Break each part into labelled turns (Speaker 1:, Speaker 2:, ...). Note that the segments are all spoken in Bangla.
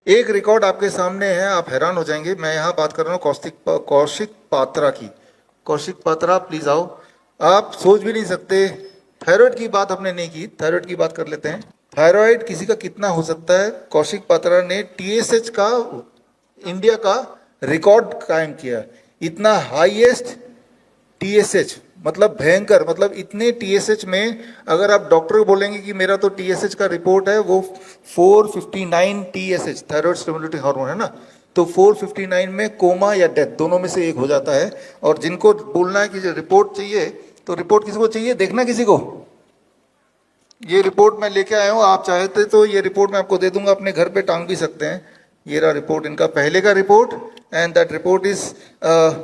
Speaker 1: एक रिकॉर्ड आपके सामने है, आप हैरान हो जाएंगे। मैं यहाँ बात कर रहा हूँ कौशिक पात्रा की। कौशिक पात्रा प्लीज आओ। आप सोच भी नहीं सकते, थायराइड की बात हमने नहीं की, थायराइड की बात कर लेते हैं। थायराइड किसी का कितना हो सकता है, कौशिक पात्रा ने टीएसएच का इंडिया का रिकॉर्ड कायम किया। इतना हाईएस्ट टीएसएच, मतलब भयंकर, मतलब इतने टीएसएच में अगर आप डॉक्टर को बोलेंगे कि मेरा तो टीएसएच का रिपोर्ट है वो 459 टीएसएच, थायराइड स्टिमुलेटिंग हार्मोन है ना, तो 459 में कोमा या डेथ दोनों में से एक हो जाता है। और जिनको बोलना है कि जो रिपोर्ट चाहिए, तो रिपोर्ट किसी को चाहिए, देखना किसी को। ये रिपोर्ट मैं लेके आया हूँ, आप चाहते तो ये रिपोर्ट मैं आपको दे दूंगा, अपने घर पे टांग भी सकते हैं। ये रहा रिपोर्ट, इनका पहले का report, and that report is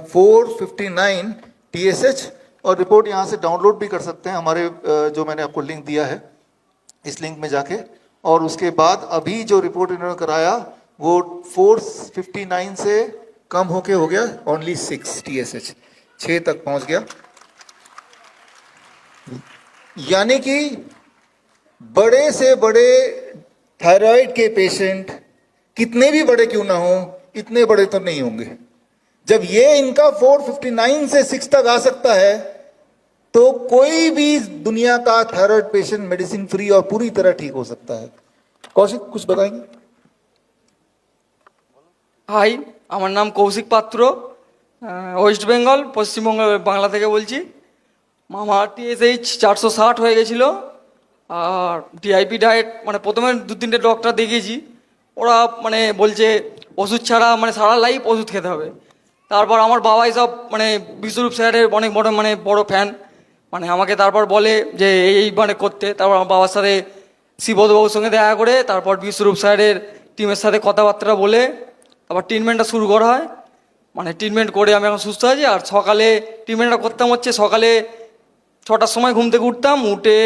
Speaker 1: 459 TSH. और रिपोर्ट यहाँ से डाउनलोड भी कर सकते हैं, हमारे जो मैंने आपको लिंक दिया है इस लिंक में जाके। और उसके बाद अभी जो रिपोर्ट इन्होंने कराया वो 459 से कम होके हो गया ओनली 6 टीएसएच, 6 तक पहुंच गया। यानी कि बड़े से बड़े थायराइड के पेशेंट कितने भी बड़े क्यों ना हो, इतने बड़े तो नहीं होंगे। जब ये इनका 459 से 6 तक आ सकता है, तो कोई भी दुनिया का थायराइड पेशेंट मेडिसिन फ्री और पूरी तरह ठीक हो सकता है। कौशिक कुछ बताएंगे?
Speaker 2: হাই, আমার নাম কৌশিক পাত্র, ওয়েস্ট বেঙ্গল পশ্চিমবঙ্গ বাংলা থেকে বলছি। আমার টিএসএইচ 460 হয়ে গেছিল। আর ডিআইপি ডায়েট মানে প্রথমে 2-3টে ডক্টর দেখিয়েছি, ওরা মানে বলছে ওষুধ ছাড়া মানে সারা লাইফ ওষুধ খেতে হবে। তারপর আমার বাবা এইসব মানে বিশ্বরূপ স্যারের অনেক বড় মানে বড় ফ্যান, মানে আমাকে তারপর বলে যে এই মানে করতে। তারপর আমার বাবার সাথে শিববাবুর সঙ্গে দেখা করে তারপর বিশ্বরূপ স্যারের টিমের সাথে কথাবার্তা বলে আবার ট্রিটমেন্টটা শুরু করা হয়। মানে ট্রিটমেন্ট করে আমি এখন সুস্থ আছি। আর সকালে ট্রিটমেন্টটা করতাম হচ্ছে সকালে 6টার সময় ঘুম থেকে উঠতাম, উঠে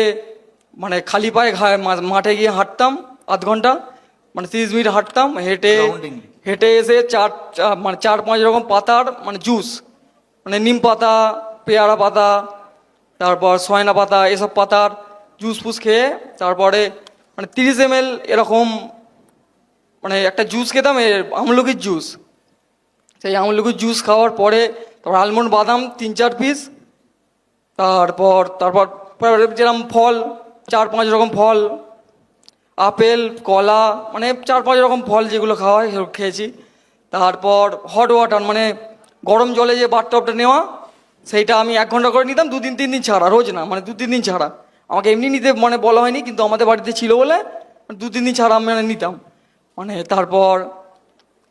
Speaker 2: মানে খালি পায়ে মাঠে গিয়ে হাঁটতাম আধ ঘন্টা, মানে 30 মিনিট হাঁটতাম। হেঁটে হেঁটে এসে মানে 4-5 রকম পাতার মানে জুস, মানে নিম পাতা, পেয়ারা পাতা, তারপর সয়না পাতা, এসব পাতার জুস ফুস খেয়ে তারপরে মানে 30 ml এরকম মানে একটা জুস খেতাম, আমলকির জুস। সেই আমলকির জুস খাওয়ার পরে তারপর আলমন্ড বাদাম 3-4 পিস, তারপর তারপর যেরকম ফল 4-5 রকম ফল, আপেল, কলা, মানে 4-5 রকম ফল যেগুলো খাওয়া হয় সেগুলো খেয়েছি। তারপর হট ওয়াটার মানে গরম জলে যে বাথটবটা নেওয়া, সেইটা আমি 1 ঘন্টা করে নিতাম, 2-3 দিন ছাড়া, রোজ না, মানে 2-3 দিন ছাড়া। আমাকে এমনি নিতে মানে বলা হয়নি, কিন্তু আমাদের বাড়িতে ছিল বলে 2-3 দিন ছাড়া আমি মানে নিতাম। মানে তারপর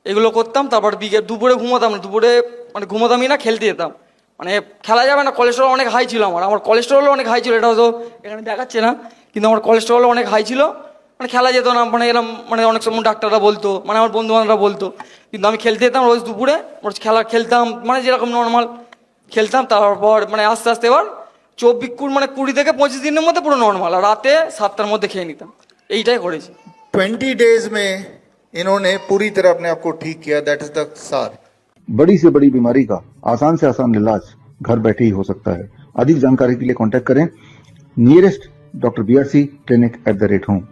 Speaker 2: এগুলো করতাম। তারপর দুপুরে ঘুমাতাম না, দুপুরে মানে ঘুমাতামই না, খেলতে যেতাম। মানে খেলা যাবে না, কোলেস্টেরল অনেক হাই ছিল আমার কোলেস্টেরলও অনেক হাই ছিল, এটা হয়তো এখানে দেখাচ্ছে না, কিন্তু আমার কোলেস্টেরল অনেক হাই ছিল। মানে খেলা যেত না, মানে এরকম মানে অনেক সময় ডাক্তাররা বলতো, মানে আমার বন্ধু বান্ধবরা বলতো, কিন্তু আমি খেলতে যেতাম রোজ দুপুরে, রোজ খেলতাম, মানে যেরকম নর্মাল খেলতাম। তারপর মানে আস্তে আস্তে এবার 20 থেকে 25 দিনের মধ্যে পুরো নর্মাল, আর রাতে 7টার মধ্যে খেয়ে নিতাম। এইটাই করেছি।
Speaker 1: 20 डेज में इन्होंने पूरी तरह अपने आप को ठीक किया, दैट इज द सार।
Speaker 3: बड़ी से बड़ी बीमारी का आसान से आसान इलाज घर बैठे ही हो सकता है। अधिक जानकारी के लिए कांटेक्ट करें nearest doctor BRC clinic @home।